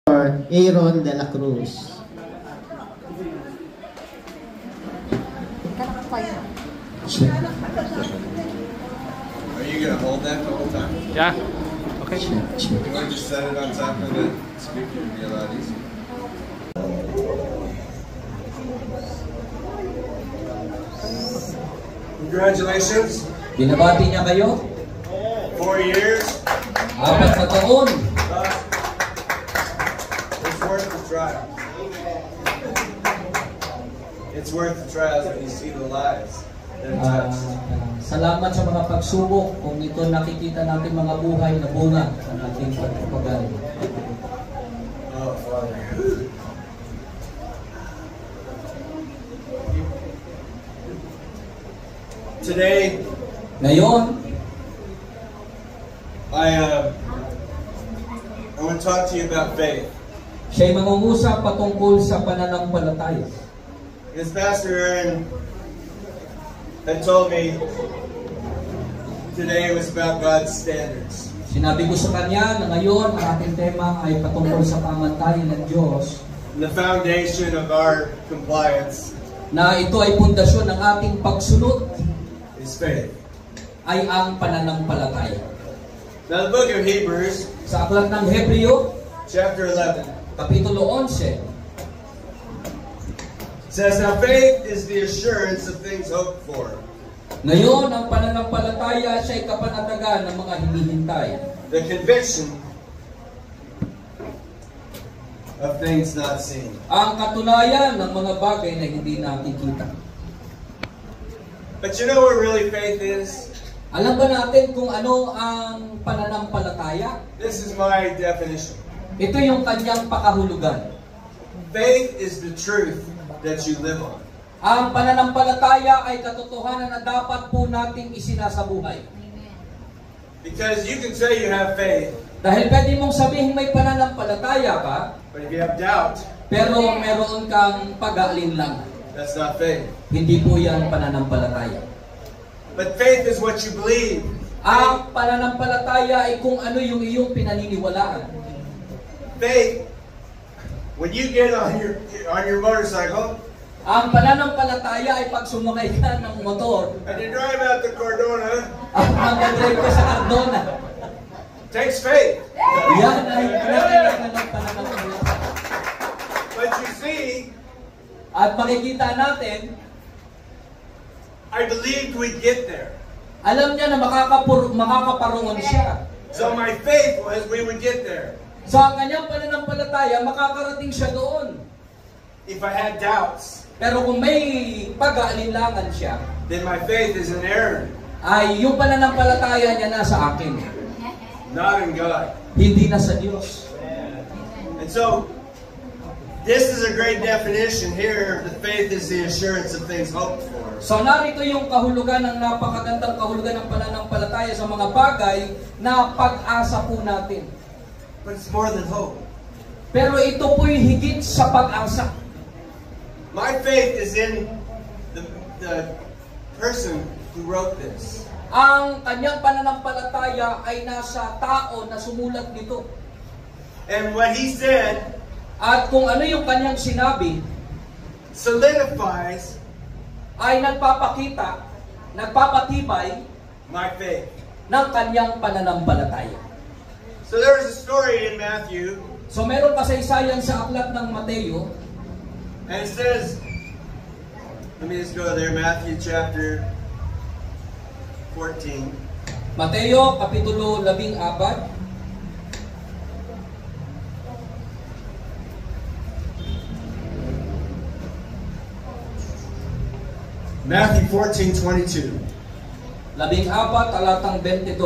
Aaron de la Cruz. Are you going to hold that the whole time? Yeah. Okay. You want to just set it on top of the speaker to be a lot easier? Congratulations. Binabati niya kayo. 4 years. 4 na taon. It's worth the trial. It's worth the trials when you see the lives that are touched. Salamat sa mga pagsubok kung ito nakikita natin mga buhay na bunga ng ating pagpapagal. Oh, Father. Today, Ngayon, I want to talk to you about faith. siya'y mangungusap patungkol sa pananampalataya. Because Pastor Aaron had told me today was about God's standards. Sinabi ko sa kanya na ngayon ang ating tema ay patungkol sa pamantayan ng Diyos, And the foundation of our compliance na ito ay pundasyon ng ating pagsunod is faith. ay ang pananampalataya. Now the book of Hebrews, Sa aklat ng Hebreo, chapter 11, Kapitulo 11, says, now faith is the assurance of things hoped for, ngayon ang pananampalataya siya ay kapanatagan ng mga hinihintay, the conviction of things not seen. ang katunayan ng mga bagay na hindi nakikita. But you know what really faith is? Alam ba natin kung ano ang pananampalataya? This is my definition. Ito yung kanyang pakahulugan. Faith is the truth that you live on. Ang pananampalataya ay katotohanan na dapat po nating isinasabuhay. Because you can say you have faith, Dahil pwede mong sabihin may pananampalataya ka, but if you have doubt, pero meron kang pag-aalinlangan. that's not faith. Hindi po yan pananampalataya. But faith is what you believe. Ang pananampalataya ay kung ano yung iyong pinaniniwalaan. Faith, when you get on your motorcycle Ang pananampalataya ay pag sumakay ka ng motor and you drive out to Cardona, at mag-drive ka sa Cardona. takes faith. Yan ay pinakailangan ng pananampalataya. But you see, At makikita natin, I believed we'd get there. alam niya na makakaparoon siya. So my faith was we would get there. Sa kanyang pananampalataya, makakarating siya doon. If I had doubts, Pero kung may pag-aalinlangan siya, then my faith is in Aaron, ay yung pananampalataya niya nasa akin, not in God. hindi na sa Diyos. And so, this is a great definition here. The faith is the assurance of things hoped for. So narito yung kahulugan ng napakagandang kahulugan ng pananampalataya sa mga bagay na pag-asa po natin. But it's more than hope. Pero ito po'y higit sa pag-asa. My faith is in the person who wrote this. Ang kanyang pananampalataya ay nasa tao na sumulat nito. And what he said At kung ano yung kanyang sinabi, solidifies ay nagpapakita, nagpapatibay my faith. ng kanyang pananampalataya. So there's a story in Matthew, So meron kasaysayan sa aklat ng Mateo, and it says, let me just go there, Matthew chapter 14. Mateo Kapitulo 14, Matthew 14:22. 14 talatang 22.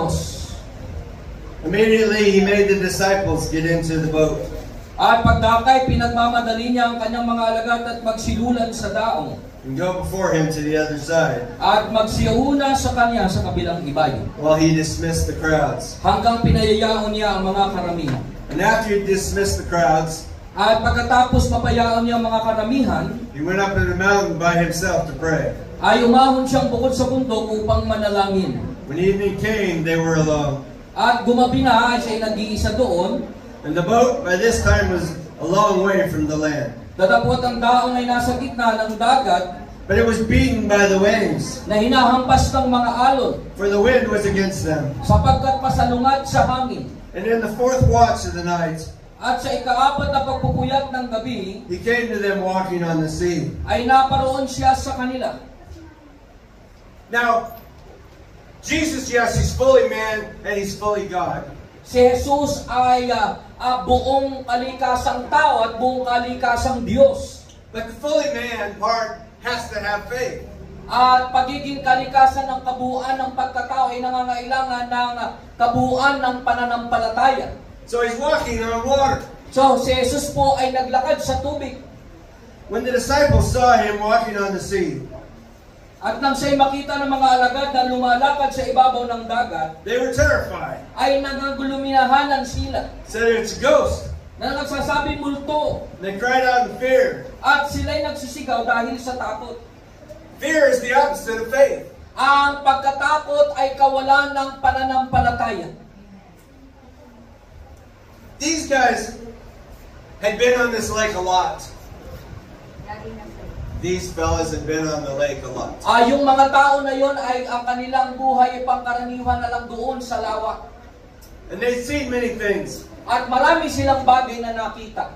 Immediately he made the disciples get into the boat. At pagdakay, pinagmamadali niya ang kanyang mga alagad at magsilulan sa daong. And go before him to the other side, At magsiyauna sa kanya sa kabilang ibayo. while he dismissed the crowds. Hanggang pinayayaon niya ang mga karamihan. And after he dismissed the crowds, At pagkatapos mapayaon niya ang mga karamihan, he went up to the mountain by himself to pray. ay umahon siyang bukod sa bundok upang manalangin. When evening came, they were alone. At gumabi na, ay siya'y nag-iisa doon. And the boat by this time was a long way from the land. Datapwat ang daong ay nasa gitna ng dagat But it was beaten by the waves, na hinahampas ng mga alon for the wind was against them. sapagkat pasalungat sa hangin. And in the fourth watch of the night, At sa ika-4 na pagpupuyat ng gabi, he came to them walking on the sea. ay naparoon siya sa kanila. Now, Jesus, yes, he's fully man and he's fully God. Si Jesus ay buong kalikasang tao at buong kalikasang Diyos. But the fully man part has to have faith. At pagiging kalikasan ng kabuuan ng pagkatao ay nangangailangan ng kabuuan ng pananampalataya. So he's walking on water. So, si Jesus po ay naglakad sa tubig. When the disciples saw him walking on the sea, At nang siya'y makita ng mga alagad na lumalakad sa ibabaw ng dagat, they were terrified. ay nagaguluminahanan sila. Said it's a ghost. Na nagsasabing multo. They cried out in fear. At sila'y nagsisigaw dahil sa takot. Fear is the opposite of faith. Ang pagkatakot ay kawalan ng pananampalataya. These guys had been on this lake a lot. These fellas had been on the lake a lot. Yung mga tao na yon ay ang kanilang buhay ay pangkaraniwan na lang doon sa lawa. And they'd seen many things. At marami silang bagay na nakita.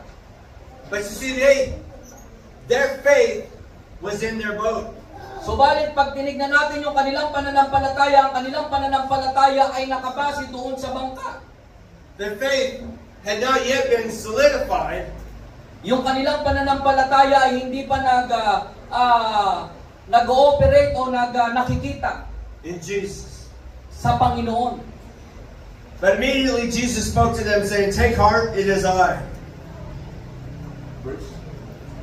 But you see, their faith was in their boat. Subalit pag tinignan natin yung kanilang pananampalataya, ang kanilang pananampalataya ay nakabase doon sa bangka. Their faith had not yet been solidified. Yung kanilang pananampalataya ay hindi pa nag-ooperate o nakikita In Jesus. sa Panginoon. But immediately Jesus spoke to them saying, "Take heart, it is I." Verse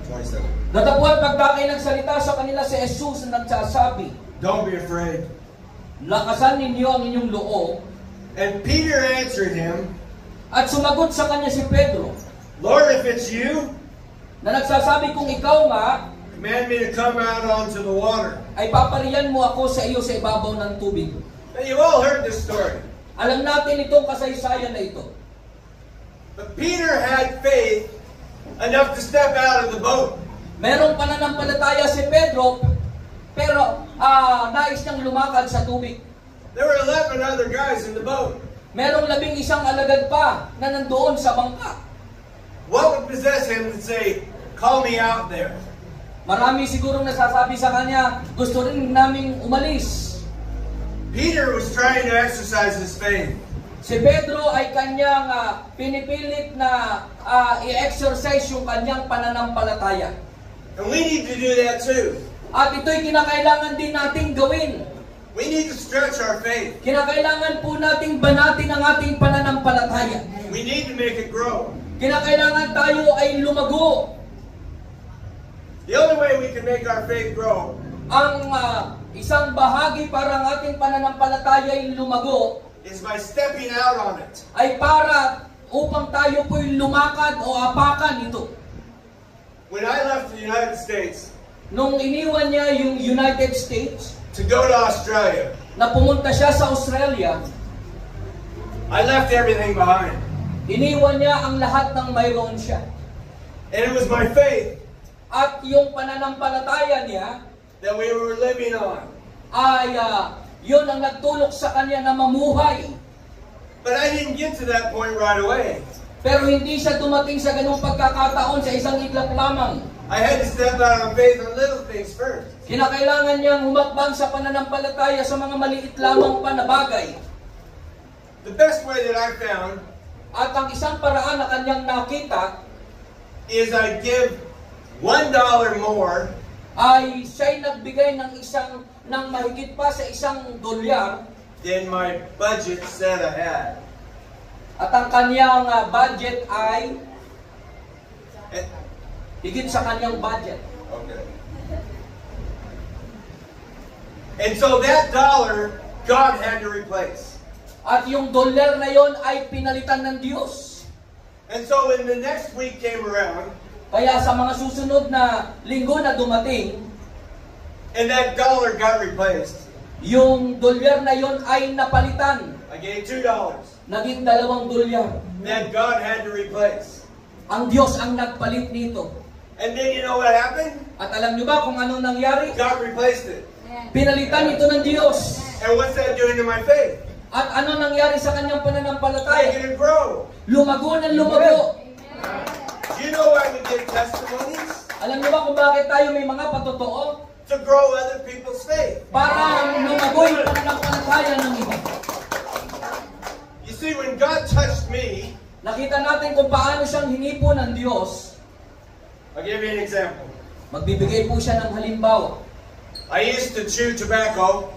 27. Datapwat pagkakay nagsalita sa kanila si Jesus na nagsasabi, Don't be afraid. lakasan ninyo ang inyong loob. And Peter answered him, At sumagot sa kanya si Pedro, Lord, if it's you, na nagsasabi kung ikaw nga, command me to come out onto the water. ay papariyan mo ako sa iyo sa ibabaw ng tubig. Now you've all heard this story. Alam natin itong kasaysayan na ito. But Peter had faith enough to step out of the boat. Merong pananampalataya si Pedro, pero nais niyang lumakad sa tubig. There were 11 other guys in the boat. Merong 11 alagad pa na nandoon sa bangka. What would possess him to say, call me out there? Marami sigurong nasasabi sa kanya, gusto rin naming umalis. Peter was trying to exercise his faith. Si Pedro ay kanyang pinipilit na i-exercise yung kanyang pananampalataya. And we need to do that too. At ito'y kinakailangan din nating gawin. We need to stretch our faith. Kinakailangan po nating banatin ang ating pananampalataya. We need to make it grow. Kinakailangan tayo ay lumago. The only way we can make our faith grow Ang isang bahagi para ang ating pananampalataya ay lumago is by stepping out on it. ay para upang tayo po'y lumakad o apakan ito. When I left the United States Nung iniwan niya yung United States, to go to Australia, na pumunta siya sa Australia, I left everything behind. iniwan niya ang lahat ng mayroon siya. And it was my faith At yung pananampalataya niya that we were living on. ay yun ang nagtulok sa kanya na mamuhay. But I didn't get to that point right away. Pero hindi siya dumating sa ganung pagkakataon sa isang iglap lamang. I had to step out on faith on little things first. Kinakailangan niyang humakbang sa pananampalataya sa mga maliit lamang pa na bagay. The best way that I found At ang isang paraan na kanyang nakita is I give $1 more ay siya'y nagbigay ng mahigit pa sa $1 than my budget said I had. at ang kanyang budget ay And, higit sa kanyang budget. okay. And so that dollar, God had to replace. At yung $1 na yon ay pinalitan ng Diyos. And so when the next week came around, Kaya sa mga susunod na linggo na dumating, and that dollar got replaced, yung $1 na yon ay napalitan. I gave $2. naging 2 dolyar. That God had to replace. Ang Diyos ang nagpalit nito. And then you know what happened? At alam nyo ba kung anong nangyari? God replaced it. Pinalitan ito ng Diyos. And what's that doing to my faith? At ano nangyari sa kanyang pananampalataya? Making it grow. Lumago ng lumago. Do you know why we get testimonies? Alam nyo ba kung bakit tayo may mga patotoo? To grow other people's faith. Para lumago yung pananampalataya ng iba. You see, when God touched me, Nakita natin kung paano siyang hinipo ng Diyos. I'll give you an example. Magbibigay po siya ng halimbawa. I used to chew tobacco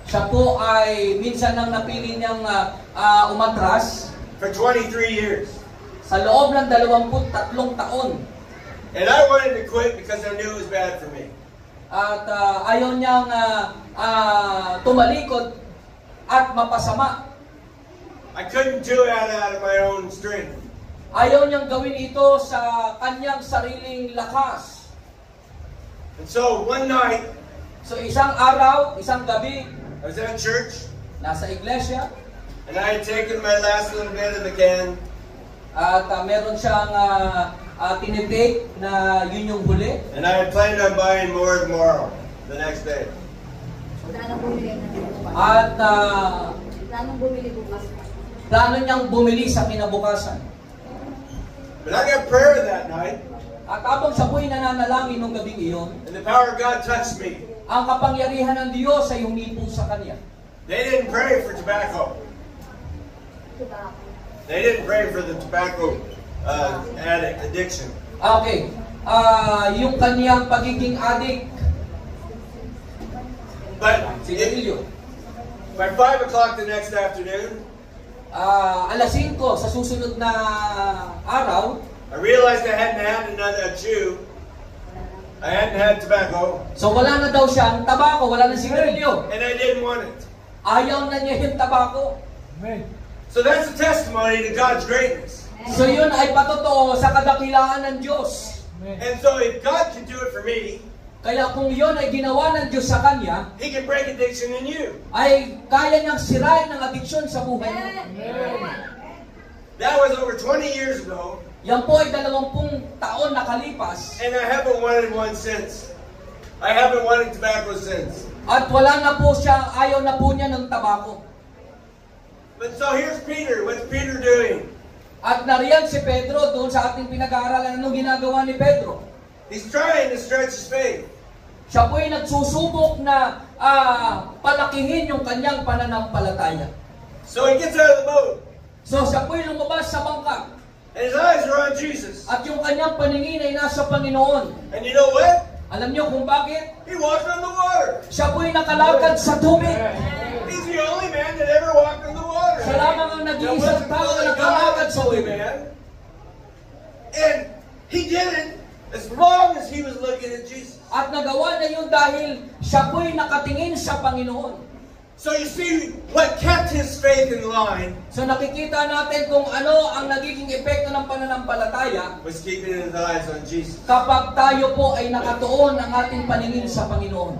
Siya po ay minsan nang napili niyang umatras for 23 years. sa loob ng 23 taon. And I wanted to quit because I knew it was bad for me. At ayaw niyang tumalikod at mapasama. I couldn't do it out of my own strength. Ayaw niyang gawin ito sa kanyang sariling lakas. And so one night, So isang araw, isang gabi, I was at church, nasa iglesia, and I had taken my last little bit of the can, at meron siyang tinitake na yun yung huli. and I had planned on buying more tomorrow, the next day. Planong bumili na bukas. At Planong bumili bukas. plano niyang bumili sa kinabukasan. But I got prayer that night, At habang siya po'y nananalangin nung gabing iyon, and the power of God touched me. ang kapangyarihan ng Diyos ay humipo sa kanya. They didn't pray for tobacco. Tobacco. They didn't pray for the tobacco addiction. Okay. Yung kanyang pagiging adik, But sigarilyo. by 5 o'clock the next afternoon, Alas 5 sa susunod na araw, I realized I hadn't had another chew. I hadn't had tobacco, so wala na daw siyang tabako, wala na sigarilyo. and I didn't want it. Ayaw na niya yung tabako. So that's a testimony to God's greatness. So yun ay patotoo sa kadakilaan ng Diyos. And so if God can do it for me, Kaya kung yun ay ginawa ng Diyos sa kanya, He can break addiction in you. ay kaya niyang sirain ang adiksyon sa buhay mo. That was over 20 years ago, Yan po ay 20 taon nakalipas and I haven't wanted one since. I haven't wanted tobacco since. at wala na po siya, ayaw na po niya ng tabako. But so here's Peter. What's Peter doing? At nariyan si Pedro doon sa ating pinag-aaralan. Anong ginagawa ni Pedro? He's trying to stretch his faith. Siya po ay nagsusubok na palakihin yung kanyang pananampalataya. So he gets out of the boat, So siya po ay lumabas sa bangka and his eyes are on Jesus. at yung kanyang paningin ay nasa Panginoon. And you know what? Alam niyo kung bakit? He walked on the water. Siya po ay nakalakad sa tubig. He's the only man that ever walked on the water. Siya lamang ang nag-iisang tao na nakalakad sa holy tubig. man. And he did it as long as he was looking at Jesus. At nagawa na yun dahil siya po ay nakatingin sa Panginoon. So you see, what kept his faith in line So nakikita natin kung ano ang nagiging epekto ng pananampalataya was keeping his eyes on Jesus. kapag tayo po ay nakatuon ang ating paningin sa Panginoon.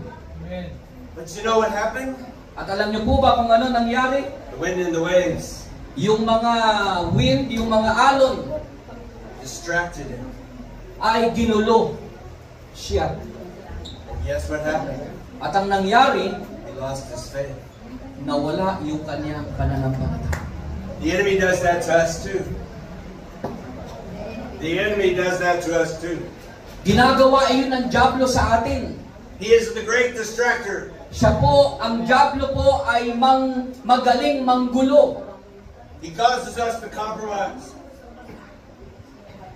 But you know what happened? At alam niyo po ba kung ano nangyari? The wind and the waves Yung mga wind, yung mga alon distracted him. ay ginulo siya. And guess what happened? At ang nangyari, He lost his faith. nawala yung kanyang pananampalataya. The enemy does that to us too. The enemy does that to us too. Ginagawa iyon ng dyablo sa atin. He is the great distractor. Siya po, ang dyablo po ay magaling manggulo. He causes us to compromise.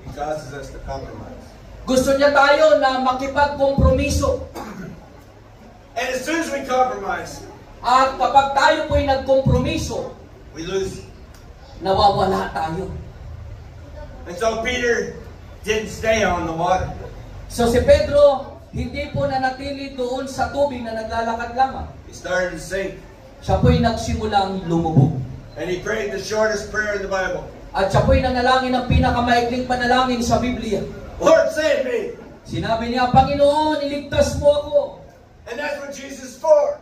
He causes us to compromise. Gusto niya tayo na makipagkompromiso. And as soon as we compromise, At kapag tayo po ay nagkompromiso, we lose. nawawala tayo. And so Peter didn't stay on the water. So si Pedro, hindi po nanatili doon sa tubig na naglalakad lamang. He started to sink. Siya po ay nagsimulang lumubog. And he prayed the shortest prayer in the Bible. At siya po ay nanalangin ng pinakamaikling panalangin sa Biblia. Lord, save me. Sinabi niya, Panginoon, iligtas mo ako. And that's what Jesus is for.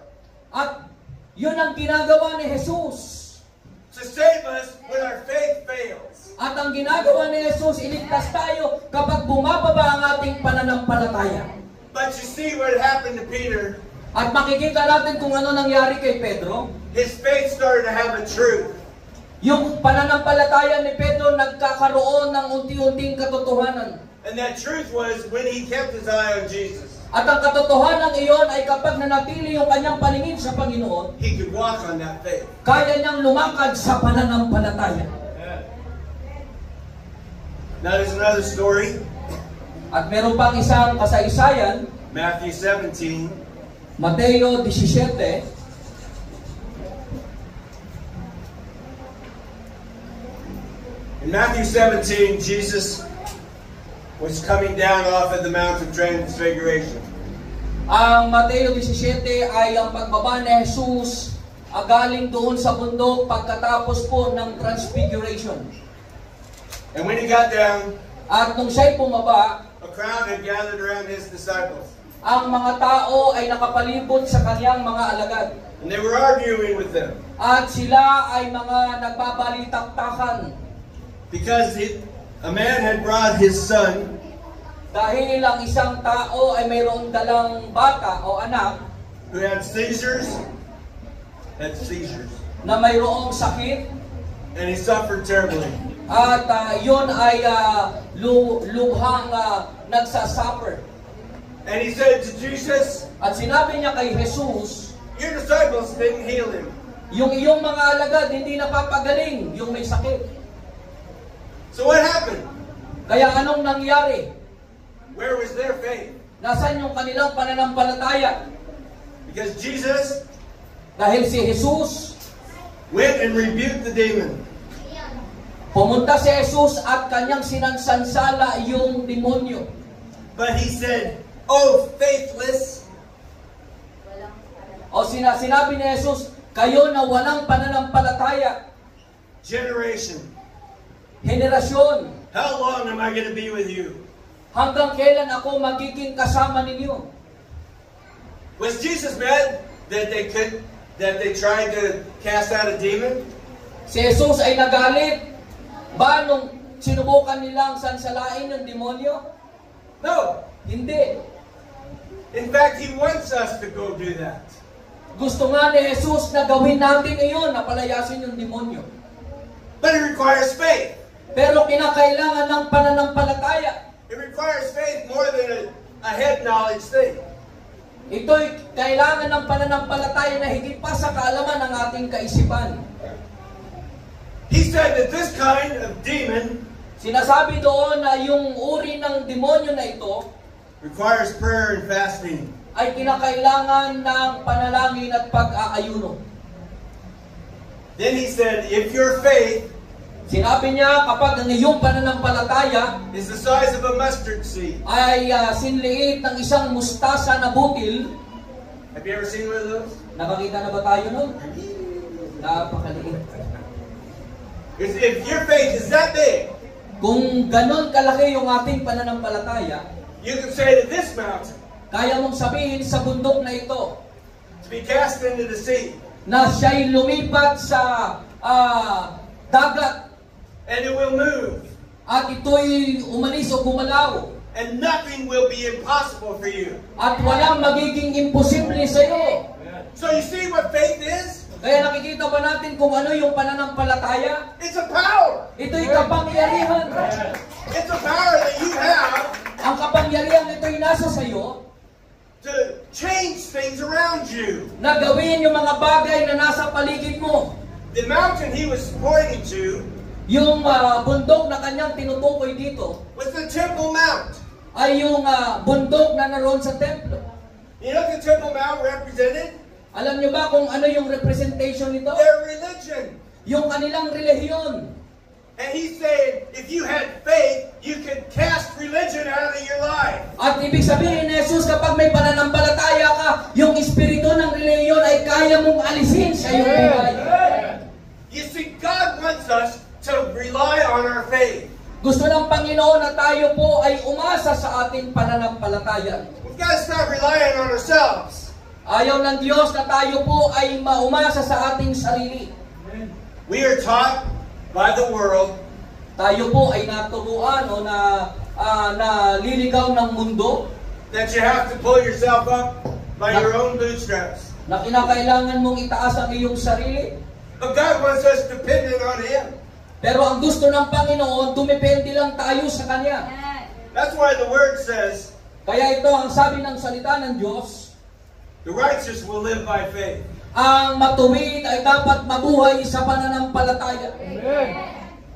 At yun ang ginagawa ni Jesus. to save us when our faith fails. At ang ginagawa ni Jesus, iligtas tayo kapag bumababa ang ating pananampalataya. But you see what happened to Peter? At makikita natin kung ano nangyari kay Pedro. His faith started to have a truth. Yung pananampalataya ni Pedro nagkakaroon ng unti-unting katotohanan. And that truth was when he kept his eye on Jesus. At ang katotohanan iyon ay kapag nanatili yung kanyang paningin sa Panginoon, He could walk on that faith. kaya niyang lumakad sa pananampalataya. Now there's another story. At meron pang isang kasaysayan, Matthew 17. Mateo 17. In Matthew 17, Jesus was coming down off of the Mount of Transfiguration. Ang Mateo 17 ay ang pagbaba ni Jesus galing doon sa bundok pagkatapos po ng Transfiguration. And when he got down, At nung siya'y bumaba, a crowd had gathered around his disciples. ang mga tao ay nakapalibot sa kanyang mga alagad. And they were arguing with them. At sila ay mga nagbabalitaktakan Because a man had brought his son, dahil ang isang tao ay mayroong dalang bata o anak who had seizures, na mayroong sakit and he suffered terribly. at yun ay lubhang nagsasuffer. And he said to Jesus, At sinabi niya kay Jesus, your disciples didn't heal him. yung iyong mga alagad hindi napapagaling yung may sakit. So what happened? Kaya anong nangyari? Where was their faith? Nasaan yung kanilang pananampalataya? Because Jesus Dahil si Jesus, went and rebuked the demon. pumunta si Jesus at kanyang sinansansala yung demonyo. But he said, oh, faithless. O sinabi ni Jesus, kayo na walang pananampalataya, Generation, henerasyon, how long am I going to be with you? hanggang kailan ako magiging kasama ninyo? Was Jesus mad that they tried to cast out a demon? Si Jesus ay nagalit ba nung sinubukan nilang sansalain yung demonyo? No. Hindi. In fact, he wants us to go do that. Gusto nga ni Jesus na gawin natin iyon, na palayasin yung demonyo. But it requires faith. Pero kinakailangan ng pananampalataya. It requires faith more than a head knowledge thing. Ito'y kailangan ng pananampalataya na higit pa sa kaalaman ng ating kaisipan. He said that this kind of demon Sinasabi doon na yung uri ng demonyo na ito requires prayer and fasting. ay kinakailangan ng panalangin at pag-aayuno. Then he said, if your faith Sinabi niya kapag ang iyong pananampalataya is the size of a mustard seed. ay sinliit ng isang mustasa na butil. Have you ever seen one of those? Nakakita na ba tayo nun? Napakaliit. If your faith is that big, Kung ganon kalaki yung ating pananampalataya, you can say to this mountain kaya mong sabihin sa bundok na ito to be cast into the sea, na siya'y lumipat sa dagat and it will move, at ito'y umalis o gumalaw and nothing will be impossible for you. at walang magiging imposible sa iyo. So you see what faith is? Kaya nakikita ba natin kung ano yung pananampalataya? It's a power. Ito'y kapangyarihan. It's a power that you have Ang kapangyarihan ito'y nasa sa iyo to change things around you. na gawin yung mga bagay na nasa paligid mo. The mountain he was pointing to Yung bundok na kanyang tinutukoy dito was the Temple Mount. ay yung bundok na naroon sa templo. You know what the Temple Mount represented? Alam niyo ba kung ano yung representation nito? Their religion. Yung kanilang relihiyon. And he's saying, if you had faith, you could cast religion out of your life. At ibig sabihin ni Jesus, kapag may pananampalataya ka, yung espiritu ng relihiyon ay kaya mong alisin sa iyong buhay. You see, God wants us to rely on our faith. Gusto ng Panginoon na tayo po ay umasa sa ating pananampalataya. We've got to stop relying on ourselves. Ayaw ng Diyos na tayo po ay maumasa sa ating sarili. We are taught by the world Tayo po ay naturuan o naliligaw ng mundo that you have to pull yourself up by your own bootstraps. na kinakailangan mong itaas ang iyong sarili. But God wants us dependent on Him. Pero ang gusto ng Panginoon, dumepende lang tayo sa Kanya. Yes. That's why the Word says, Kaya ito ang sabi ng salita ng Diyos, the righteous will live by faith. ang matuwid ay dapat mabuhay sa pananampalataya.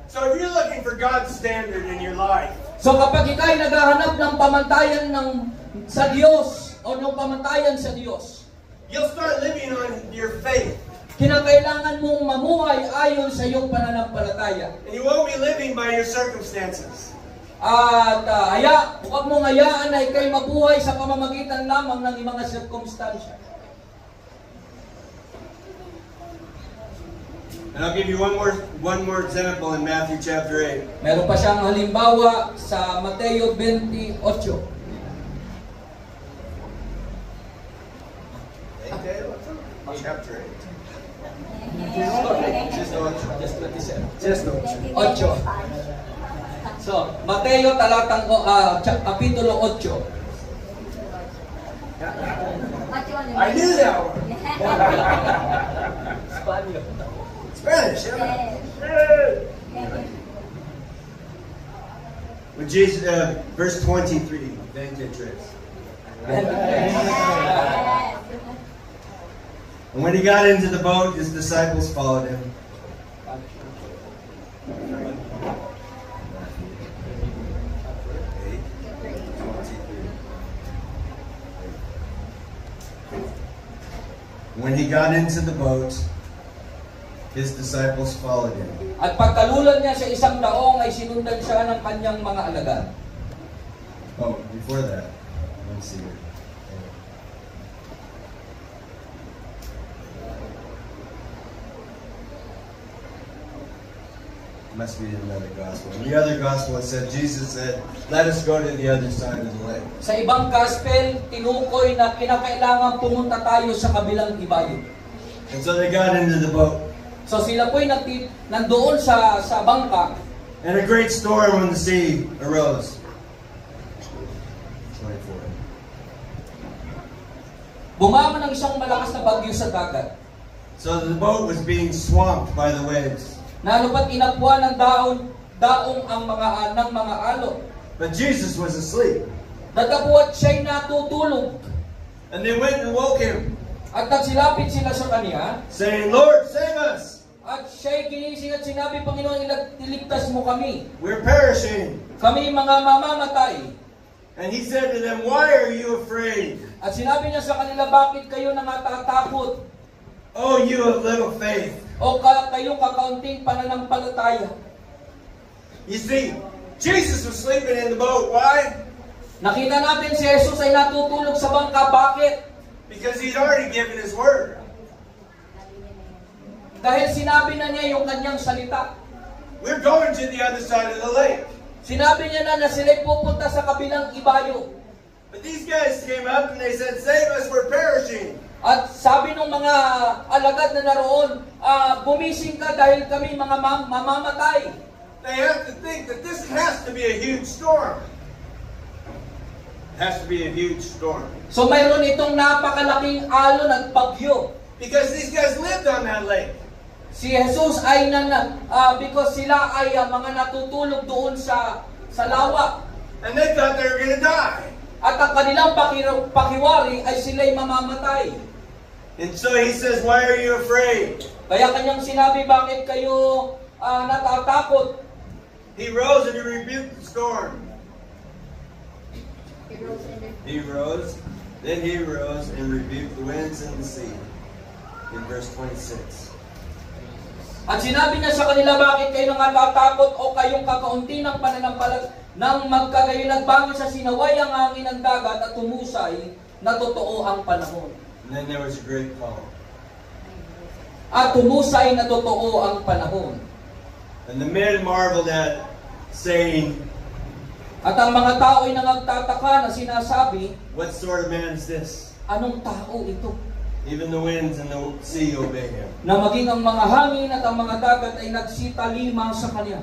So if you're looking for God's standard in your life, So kapag ikay naghahanap ng pamantayan sa Diyos o ng pamantayan sa Diyos, you'll start living on your faith. kinakailangan mong mamuhay ayon sa iyong pananampalataya. And you won't be living by your circumstances. At huwag mong hayaan na ikay mabuhay sa pamamagitan lamang ng mga sirkumstansya. And I'll give you one more example in Matthew chapter 8. Meron pa siyang halimbawa sa Mateo 28. Chapter 8. Just 27. 8. So, Mateo talatang kapitulo 8. I knew that one. Spanish. When Jesus, verse 23. 23. And when he got into the boat, his disciples followed him. When he got into the boat, his disciples followed him. At pagkalulad niya sa isang daong ay sinundan siya ng kanyang mga alagad. Oh, before that, let me see here. Must be in another gospel. In the other gospel, it said, Jesus said, let us go to the other side of the lake. Sa ibang gospel, tinukoy na kinakailangan pumunta tayo sa kabilang ibayo. And so they got into the boat. So sila po'y nandoon sa bangka. And a great storm on the sea arose. 24. Bumaman ng isang malakas na bagyo sa dagat. So the boat was being swamped by the waves. Nalupat inapwa ng daong ang ng mga alon. But Jesus was asleep. Datapwat siya'y natutulog. And they went and woke him, At nagsilapit sila sa kanya. saying, Lord, save us! At siya'y ginising at sinabi, Panginoon, iligtas mo kami. We're perishing. Kami mga mamamatay. And he said to them, why are you afraid? At sinabi niya sa kanila, bakit kayo nangatatakot? Oh, you of little faith. O kayong kakaunting pananampalataya. You see, Jesus was sleeping in the boat. Why? Nakita natin si Jesus ay natutulog sa bangka. Bakit? Because he'd already given his word. Dahil sinabi na niya yung kanyang salita. We're going to the other side of the lake. Sinabi niya na sila'y pupunta sa kabilang ibayo. But these guys came up and they said, save us, we're perishing. At sabi ng mga alagad na naroon, bumising ka dahil kami mga mamamatay. They have to think that this has to be a huge storm. It has to be a huge storm. So mayroon itong napakalaking alon at bagyo. Because these guys lived on that lake. Si Jesus ay because sila ay mga natutulog doon sa lawa. And they thought they were going to die. At ang kanilang pakiwari ay sila'y mamamatay. And so he says, why are you afraid? Kaya kanyang sinabi, bakit kayo natatakot? He rose and he rebuked the storm. He rose, then he rose and rebuked the winds and the sea. In verse 26. At sinabi niya sa kanila, bakit kayo natatakot o kayong kakaunti ng pananampalataya nang magkagayon nagbangon sa sinaway ang hangin ng dagat at tumusay na totoo ang panahon. And then there was a great calm. At tumusay na totoo ang panahon. And the men marveled at, saying, At ang mga tao ay nangagtataka na sinasabi, what sort of man is this? anong tao ito? Even the winds and the sea obey him. Na maging ang mga hangin at ang mga dagat ay nagsitalima sa Kanya.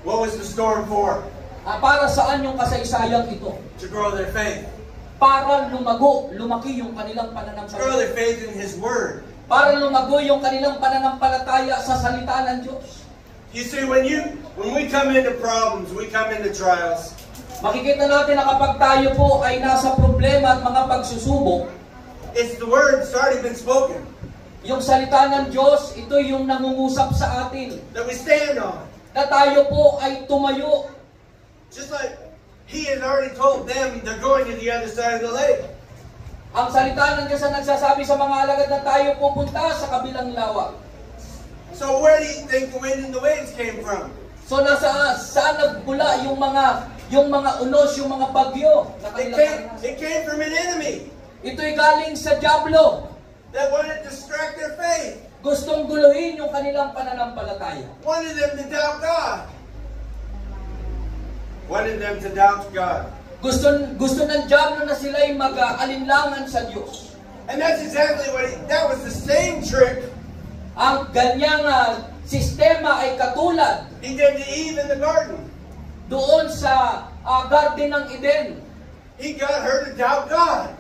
What was the storm for? Para saan yung kasaysayang ito? To grow their faith. Para lumaki yung kanilang To grow pananampalataya. their faith in His Word. Para lumago yung kanilang pananampalataya sa salita ng Diyos. You see, when we come into problems, we come into trials, Makikita natin na kapag tayo po ay nasa problema at mga pagsusubok, it's the Word that's already been spoken yung salita ng Diyos, ito yung nangungusap sa atin. that we stand on. Na tayo po ay tumayo. Just like He has already told them they're going to the other side of the lake. Ang salita ng Diyos na nagsasabi sa mga alagad na tayo pupunta sa kabilang lawa. So where do you think the wind and the waves came from? So saan nagmula yung mga unos, yung mga bagyo na kanilang It came from an enemy ito'y galing sa dyablo. that wanted to distract their faith. Gustong guluhin yung kanilang pananampalataya. Wanted them to doubt God. Wanted them to doubt God. Gusto ng dyablo na sila'y mag-alinlangan sa Diyos. And that's exactly that was the same trick Ang ganyang sistema ay katulad He did to Eve in the garden. doon sa garden ng Eden. He got her to doubt God.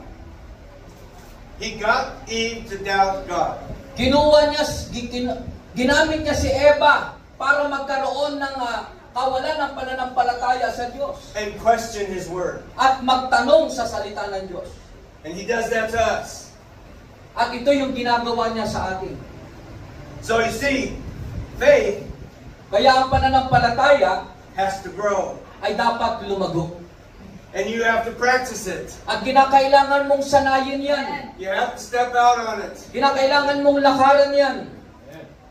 He got Eve to doubt God. Ginamit niya si Eva para magkaroon ng kawalan ng pananampalataya sa Diyos And question His Word. at magtanong sa salita ng Diyos. And He does that to us. At ito yung ginagawa niya sa atin. So you see, faith Kaya ang pananampalataya has to grow. ay dapat lumago. And you have to practice it. At kinakailangan mong sanayin yan. You have to step out on it. Kinakailangan mong lakaran yan.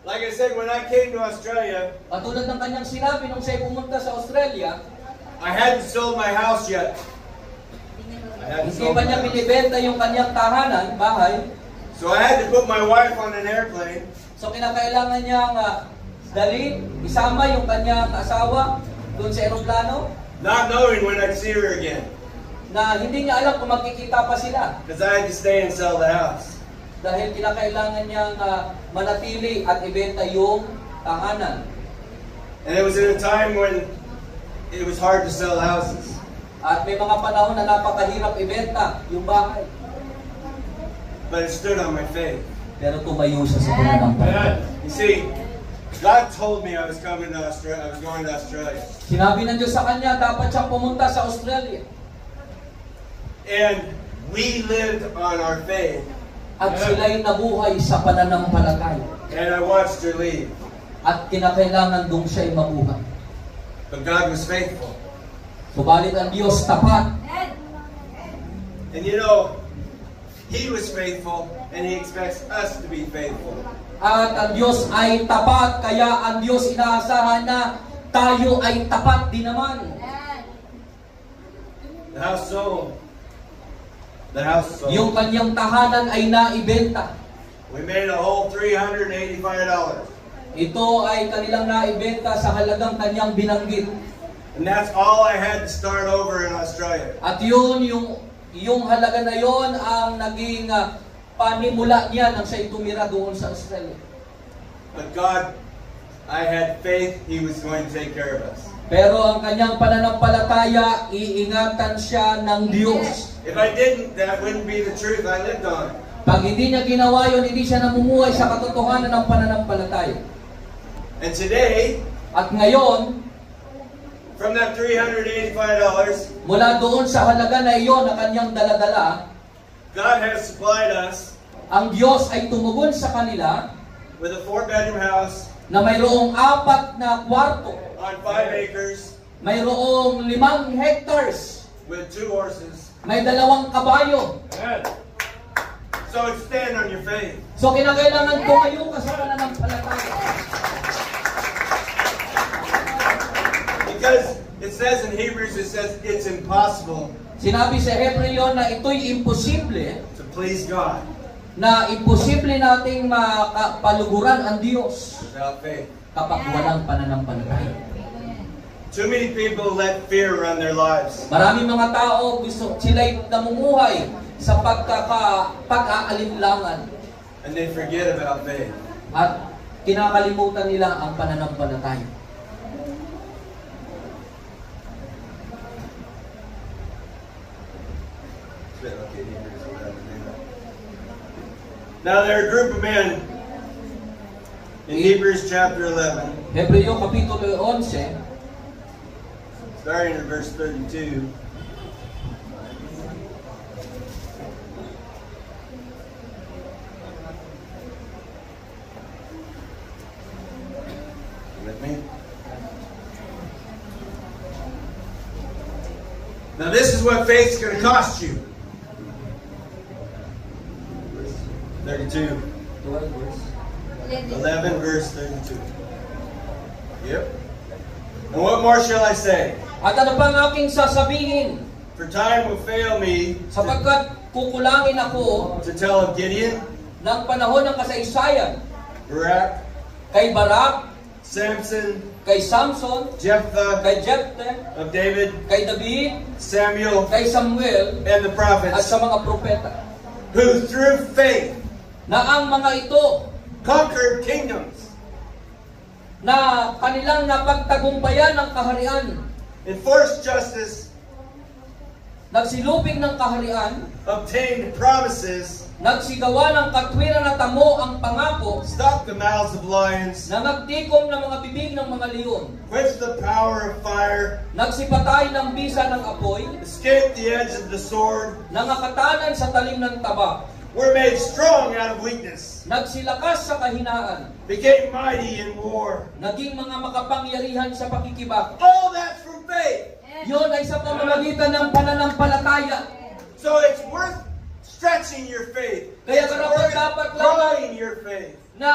Like I said, when I came to Australia, Katulad ng kanyang sinabi nung siya'y pumunta sa Australia, I hadn't sold my house yet. I hadn't hindi sold pa my niya house. binibenta yung kanyang tahanan, bahay. So I had to put my wife on an airplane So kinakailangan niyang isama yung kanyang asawa doon sa eroplano not knowing when I'd see her again. na hindi niya alam kung magkikita pa sila. Because I had to stay and sell the house. Dahil kinakailangan niyang manatili at ibenta yung tahanan. And it was at a time when it was hard to sell houses. At may mga panahon na napakahirap ibenta yung bahay. But it stood on my faith. Pero tumayo siya sa pananampalataya. You see, God told me I was coming to Australia. I was going to Australia. Sinabi ng Diyos sa kanya, dapat siyang pumunta sa Australia. And we lived on our faith. At sila'y nabuhay sa pananampalataya. And I watched her leave. At kinakailangan doon siya'y mabuhay. But God was faithful. Subalit ang Diyos tapat. And you know, He was faithful, and He expects us to be faithful. At ang Diyos ay tapat, kaya ang Diyos inaasahan na tayo ay tapat din naman. The house sold. The house sold. Yung kanyang tahanan ay naibenta. We made a whole $385. Ito ay kanilang naibenta sa halagang kanyang binanggit. And that's all I had to start over in Australia. At yun, yung halaga na yon ang naging panimula niya nang siya tumira doon sa Australia. But God, I had faith He was going to take care of us. Pero ang kanyang pananampalataya, iingatan siya ng Diyos. If I didn't, that wouldn't be the truth I lived on. Pag hindi niya ginawa yun, hindi siya namumuhay sa katotohanan ng pananampalataya. And today, At ngayon, from that $385, mula doon sa halaga na iyon na kanyang daladala, God has supplied us ang Diyos ay tumugon sa kanila with a 4-bedroom house na mayroong 4 na kwarto, on 5 acres mayroong 5 hectares, with 2 horses. may 2 kabayo. So stand on your faith. So kinakailangan tumayo ka sa pananampalataya. Because it says in Hebrews, it says it's impossible Sinabi sa Hebreo na ito'y imposible, to please God na imposible nating mapaluguran ang Diyos without faith. kapag walang pananampalataya. Too many people let fear run their lives. Maraming mga tao sila'y namumuhay sa pag-aalinlangan. And they forget about faith. At kinakalimutan nila ang pananampalataya. Now there are a group of men in Hebrews chapter 11, Hebreo Kapitulo 11, starting in verse 32. With me? Now this is what faith's going to cost you. 32. 11 verse 32. Yep. And what more shall I say? At ano pa ang aking sasabihin? For time will fail me Sapagkat kukulangin ako to tell of Gideon, ng panahon ng kasaysayan Barak, kay Barak, Samson, kay Samson, Jephthah, kay Jephthah, of David, kay David, Samuel, kay Samuel, and the at prophets, sa mga propeta, who through faith na ang mga ito conquered kingdoms, na kanilang napagtagumpayan ng kaharian, enforced justice, nagsilupig ng kaharian, obtained promises, nagsigawa ng katwiran na tamo ang pangako, stopped the mouths of lions, na nagtikom ng mga bibig ng mga leon, quenched the power of fire, nagsipatay ng bisa ng apoy, escaped the edge of the sword, nangakatanan sa talim ng taba, were made strong out of weakness, nagsilakas sa kahinaan, became mighty in war. naging mga makapangyarihan sa pakikibak. All that's from faith. Yun ay sa pamamagitan ng pananampalataya. So it's worth stretching your faith. Kaya It's karapat worth dapat growing your faith. na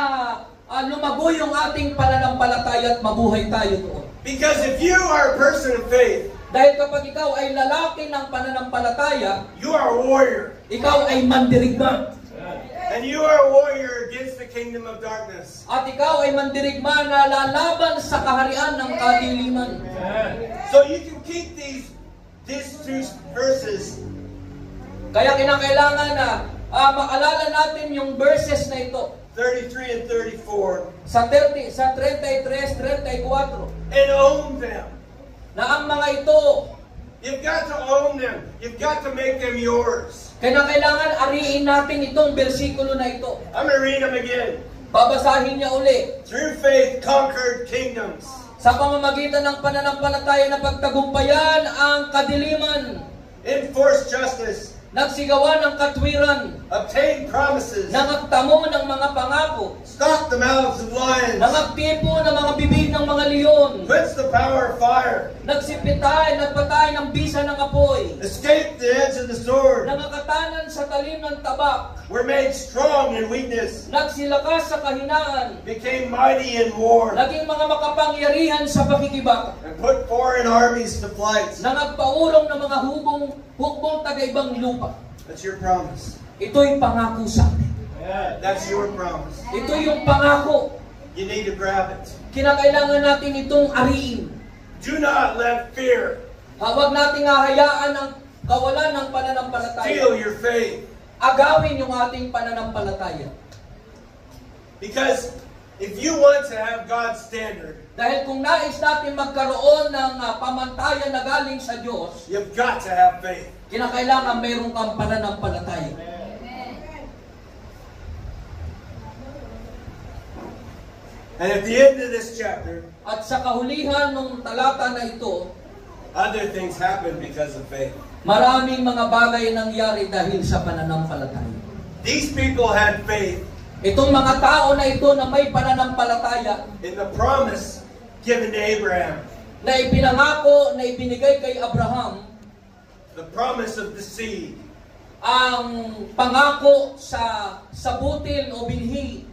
lumago yung ating pananampalataya at mabuhay tayo doon. Because if you are a person of faith, Dahil kapag ikaw ay lalaki ng pananampalataya, you are a warrior. ikaw ay mandirigma. And you are a warrior against the kingdom of darkness. At ikaw ay mandirigma na lalaban sa kaharian ng kadiliman. So you can keep these two verses. Kaya kinakailangan na maalala natin yung verses na ito. 33 and 34. Sa 33, 34. And own them. Na ang mga ito, You've got to own them. You've got to make them yours. kailangan ariin natin itong bersikulo na ito. I'm going to read them again. Babasahin niya uli. Through faith conquered kingdoms. Sa pamamagitan ng pananampalataya na pagtagumpayan ang kadiliman, Enforced justice. nagsigawa ng katwiran, Obtained promises. nangagtamo ng mga pangako, Stop the mouths of lions. nangagtipo ng mga bibig ng mga leon, Quench the power of fire. nagpatay ng bisa ng apoy, Escape the edge of the sword. nangakatanan sa talim ng tabak, Were made strong in weakness. nagsilakas sa kahinaan, Became mighty in war. naging mga makapangyarihan sa pakikibaka, And put foreign armies to flight. nangagpaulong ng mga hukbong taga-ibang lupa. That's your promise. Ito'y pangako sa atin. That's your promise. Ito yung pangako. You need to grab it. Kinakailangan natin itong ariin. Do not let fear Huwag nating hahayaan ang kawalan ng pananampalataya. steal your faith. Agawin yung ating pananampalataya. Because if you want to have God's standard, Dahil kung nais natin magkaroon ng pamantayan na galing sa Diyos, you've got to have faith. kinakailangan mayroong kang pananampalataya. And at the end of this chapter, At sa kahulihan ng talata na ito, other things happen because of faith. maraming mga bagay nangyari dahil sa pananampalataya. These people had faith Itong mga tao na ito na may pananampalataya, in the promise given to Abraham, na ipinangako, na ibinigay kay Abraham, the promise of the seed. ang pangako sa butil o binhi.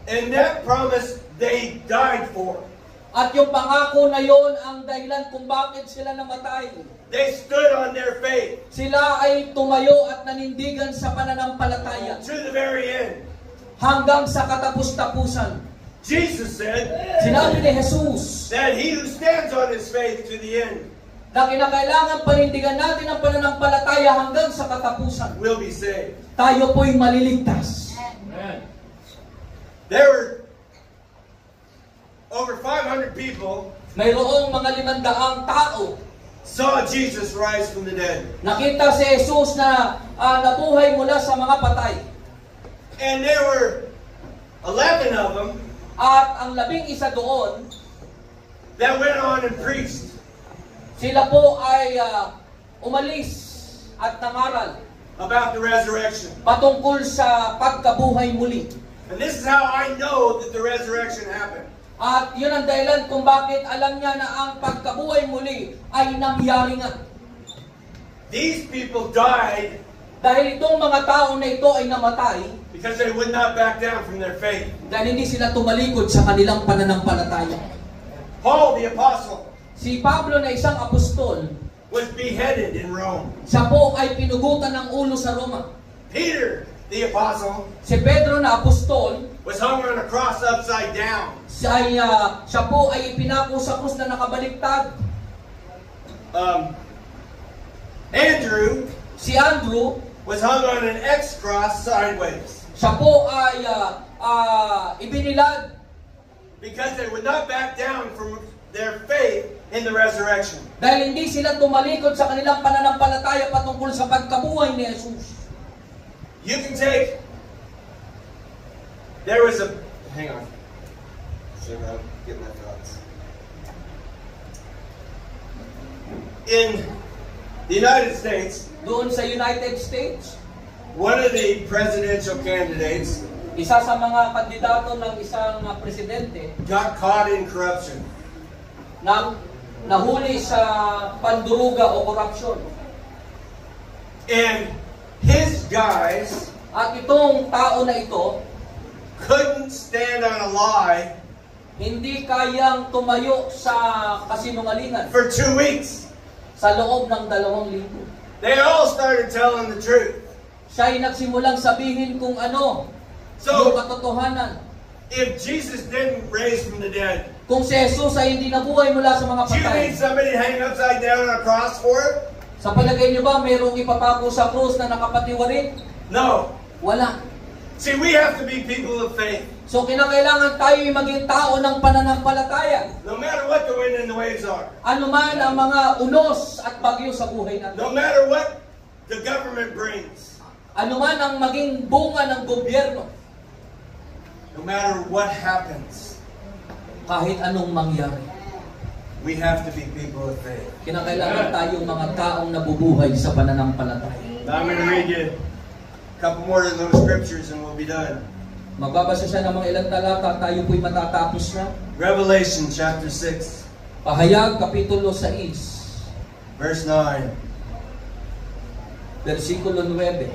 And that promise they died for. At yung pangako na yon ang dahilan kung bakit sila namatay. They stood on their faith Sila ay tumayo at nanindigan sa pananampalataya to the very end. hanggang sa katapus-tapusan. Jesus said Sinabi ni Jesus that he who stands on his faith to the end, na kinakailangan panindigan natin ang pananampalataya hanggang sa katapusan. will be saved. Tayo po'y maliligtas. There were over 500 people Mayroong mga 500 tao. saw Jesus rise from the dead. Nakita si Jesus na nabuhay mula sa mga patay. And there were 11 of them At ang 11 doon, that went on and preached. sila po ay umalis at nangaral About the resurrection. patungkol sa pagkabuhay muli. And this is how I know that the resurrection happened. At yun ang dahilan kung bakit alam niya na ang pagkabuhay muli ay nangyari nga. These people died Dahil itong mga tao na ito ay namatay, because they would not back down from their faith. dahil hindi sila tumalikod sa kanilang pananampalataya. Paul the apostle Si Pablo na isang apostol, was beheaded in Rome. siya po ay pinugutan ng ulo sa Roma. Peter the apostle Si Pedro na apostol, was hung on a cross upside down. siya po ay ipinako sa krus na nakabaliktad. Andrew Si Andrew, was hung on an X cross sideways siya po ay ibinilad because they would not back down from their faith in the resurrection. dahil hindi sila tumalikod sa kanilang pananampalataya patungkol sa pagkabuhay ni Jesus. You can take. There was a. Hang on. See if I get my thoughts. In the United States, Doon sa United States, one of the presidential candidates isa sa mga kandidato ng isang presidente got caught in corruption. na nahuli sa panduruga o korupsyon. And his guys At itong tao na ito, couldn't stand on a lie hindi kayang tumayo sa kasinungalingan for 2 weeks. sa loob ng 2 linggo. They all started telling the truth. Siya ay nagsimulang sabihin kung ano yung So, katotohanan. if Jesus didn't raise from the dead, Kung si Jesus ay hindi nabuhay mula sa mga do you patay, need somebody to hang upside down on a cross for it? sa palagay niyo ba mayroong ipapako sa krus na nakapatiwarin? No. Wala. See, we have to be people of faith. So kinakailangan tayo ay maging tao ng pananampalataya. No matter what the wind and the waves are. Ano man ang mga unos at bagyo sa buhay natin. No matter what the government brings. Ano man ang maging bunga ng gobyerno. No matter what happens. Kahit anong mangyari. We have to be people of faith. Kinakailangan tayong mga taong nabubuhay sa pananampalataya. Now I'm going to read you a couple more of those scriptures and we'll be done. Magbabasa siya ng mga ilang talata, tayo po'y matatapos na. Revelation chapter 6, Pahayag, Kapitulo 6, verse 9. versikulo 9.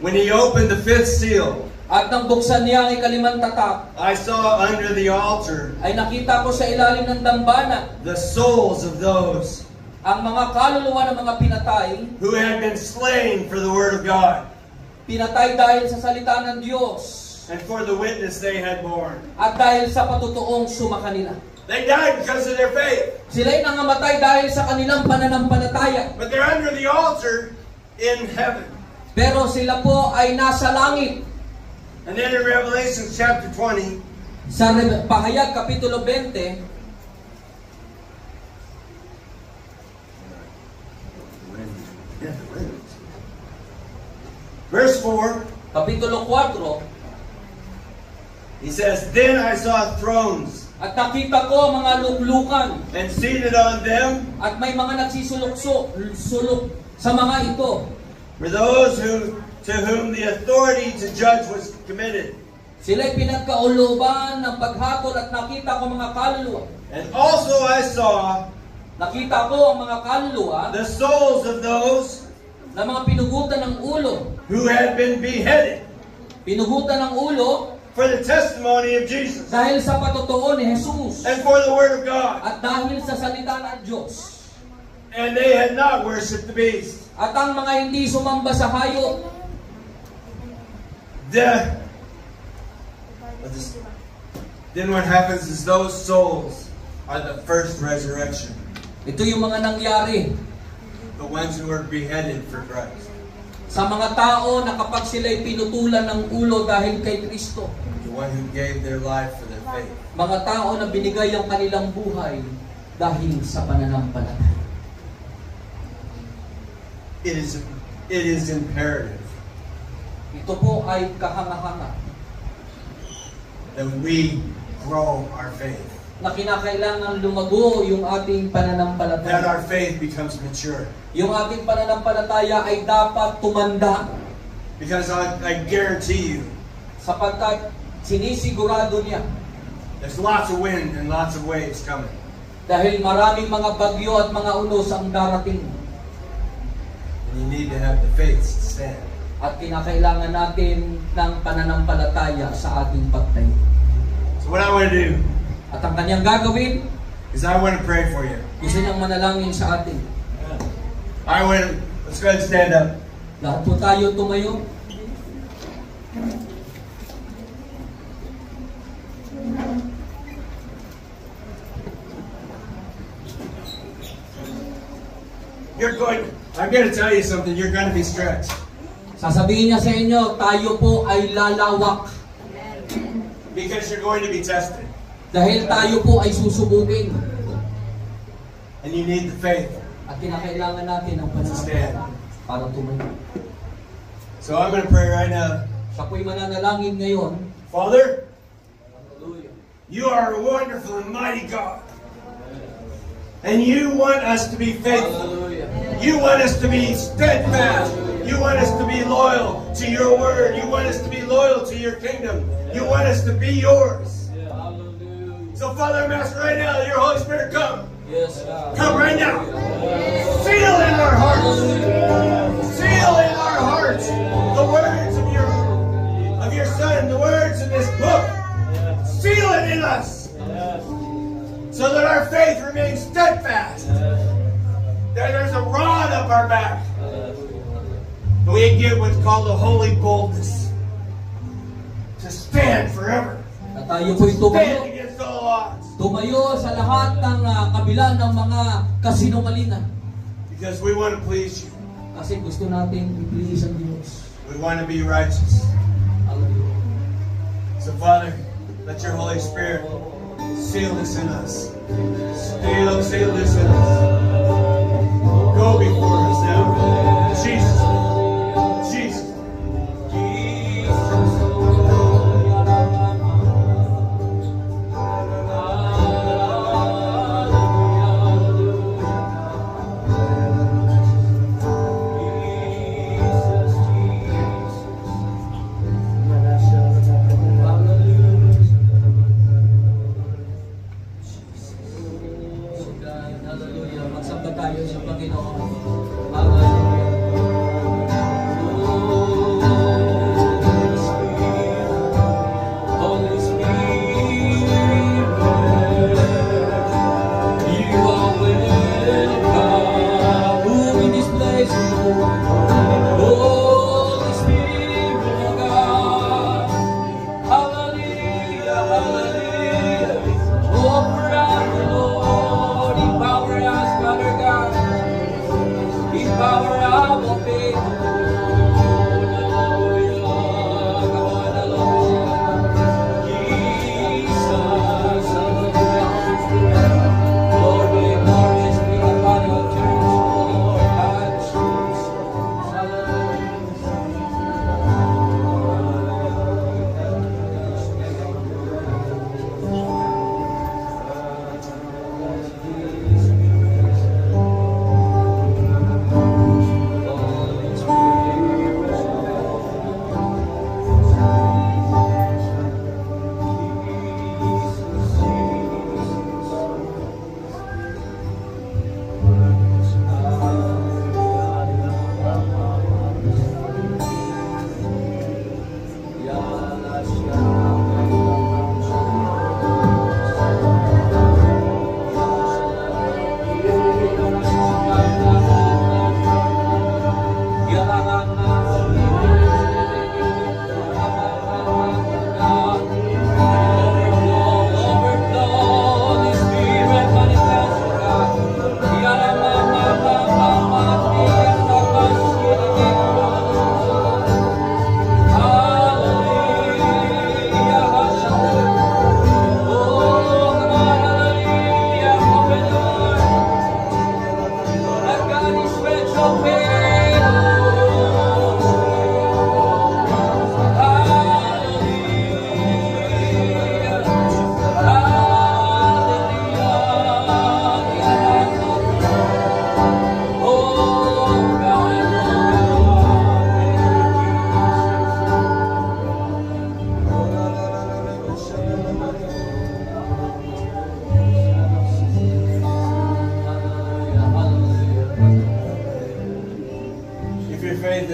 When he opened the fifth seal, At nang buksan niya ang ikalimang tatak, I saw under the altar ay nakita ko sa ilalim ng dambana the souls of those ang mga kaluluwa ng mga pinatay, who had been slain for the word of God pinatay dahil sa salita ng Diyos, and for the witness they had borne. at dahil sa patutuong sumakanila. They died because of their faith, Sila'y nangamatay dahil sa kanilang pananampalataya. but they're under the altar in heaven. Pero sila po ay nasa langit. And then in Revelation chapter 20, Sa Pahayag, Kapitulo 20, verse 4, Kapitulo 4, he says, Then I saw thrones, at nakita ko ang mga luklukan, and seated on them at may mga sulok sa mga ito. were those to whom the authority to judge was committed. Sila'y pinagkauluban ng paghatol at nakita ko mga kaluluwa. And also I saw Nakita ko ang mga kaluluwa the souls of those na mga pinugutan ng ulo. who had been beheaded Pinugutan ng ulo for the testimony of Jesus dahil sa patotoo ni Jesus and for the word of God. at dahil sa salita ng Diyos. And they had not worshipped the beast. At ang mga hindi sumamba sa hayop, Then what happens is those souls are the first resurrection. Ito yung mga nangyari The ones who were beheaded for Christ. sa mga tao na kapag sila'y pinutulan ng ulo dahil kay Kristo. The one who gave their life for their faith. Mga tao na binigay ang kanilang buhay dahil sa pananampalataya. It is imperative Ito po ay kahanga-hanga that we grow our faith. na kinakailangan lumago yung ating That pananampalataya. our faith becomes mature. Yung ating pananampalataya ay dapat tumanda Because I guarantee you, sapagkat sinisigurado niya there's lots of wind and lots of waves coming. dahil maraming mga bagyo at mga unos ang darating And you need to have the faith to stand. at kinakailangan natin ng pananampalataya sa ating pagtayo. So what I want to do At ang kanyang gagawin, is I want to pray for you. gusto niyang manalangin sa atin. Let's go ahead and stand up. Lahat po tayo tumayo. I'm going to tell you something, you're going to be stretched. Sasabihin niya sa inyo, tayo po ay lalawak Because you're going to be tested. dahil tayo po ay susubukin. And you need the faith. At kinakailangan natin ang pananampalataya para tumayo. So I'm going to pray right now. Siya po'y mananalangin ngayon. Father, Hallelujah. you are a wonderful and mighty God. And you want us to be faithful. Hallelujah. You want us to be steadfast. You want us to be loyal to your word. You want us to be loyal to your kingdom. You want us to be yours. Hallelujah. So Father, I'm asking right now, your Holy Spirit come. Yes, God. Come right now. Seal in our hearts. Seal in our hearts the words of your Son, the words in this book. Seal it in us. So that our faith remains steadfast. That there's a rod up our back. We get what's called a holy boldness. To stand forever. At tayo po'y Stand tumayo. against all odds. Tumayo sa lahat ng kabila ng mga kasinungalingan. Because we want to please you. Kasi gusto natin i-please ang Diyos. We want to be righteous. Hallelujah. So Father, let your Holy Spirit seal this in us. Seal this in us. Go before us now. Jesus. Jesus. Hallelujah. Magsamba tayo sa Panginoon. Hallelujah. Holy Spirit, you are welcome. Move in this place, Lord. Holy Spirit of God. Hallelujah, hallelujah. Over us, Lord. Empower us, Father God. Empower our faith. Holy Spirit.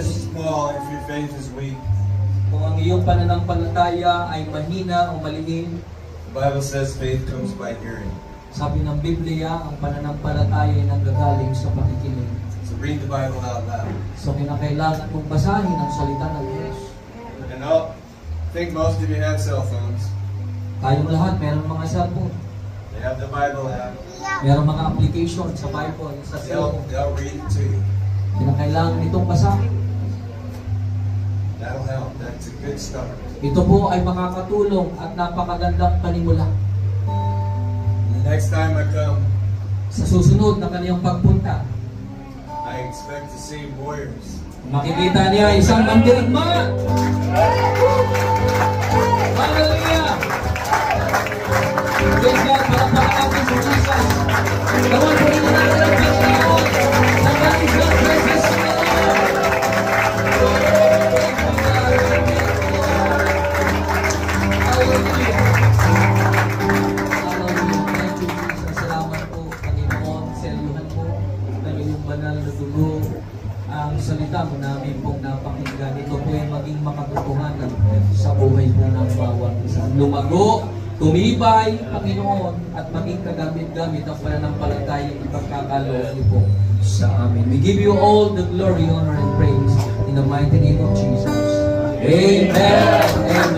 is small, if your faith is weak, Kung ang iyong pananampalataya ay mahina o malilim, the Bible says faith comes by hearing. sabi ng Biblia, ang pananampalataya ay nanggagaling sa pakikinig. So read the Bible out loud. So kinakailangan mong basahin ang salita ng Diyos. And I think most of you have cell phones. Tayong lahat, meron mga cellphone. They have the Bible app. Meron mga application sa Bible, sa cellphone. They'll read it to you. Kinakailangan itong basahin. That'll help. That's a good start. Ito po ay makakatulong at napakagandang panimula. The next time I come, Sa susunod na kaniyang pagpunta, I expect to see warriors. makikita niya isang mandirigma. Hallelujah! Praise God, palakpakan natin si Jesus. Gawan po rin natin ang Panginoon. Praise God, praise the Lord. Hallelujah. Hallelujah. Thank you, Jesus. Salamat po, Panginoon. Selyuhan po ng iyong banal na dugo ang salita mo namin pong napakinggan. Ito po ay maging makatotohanan sa buhay po ng bawat isa. Lumago, tumibay, Panginoon, at maging kagamit-gamit ang pananampalataya ipagkakaloob niyo po sa amin. We give you all the glory, honor, and praise in the mighty name of Jesus. Amen. Amen.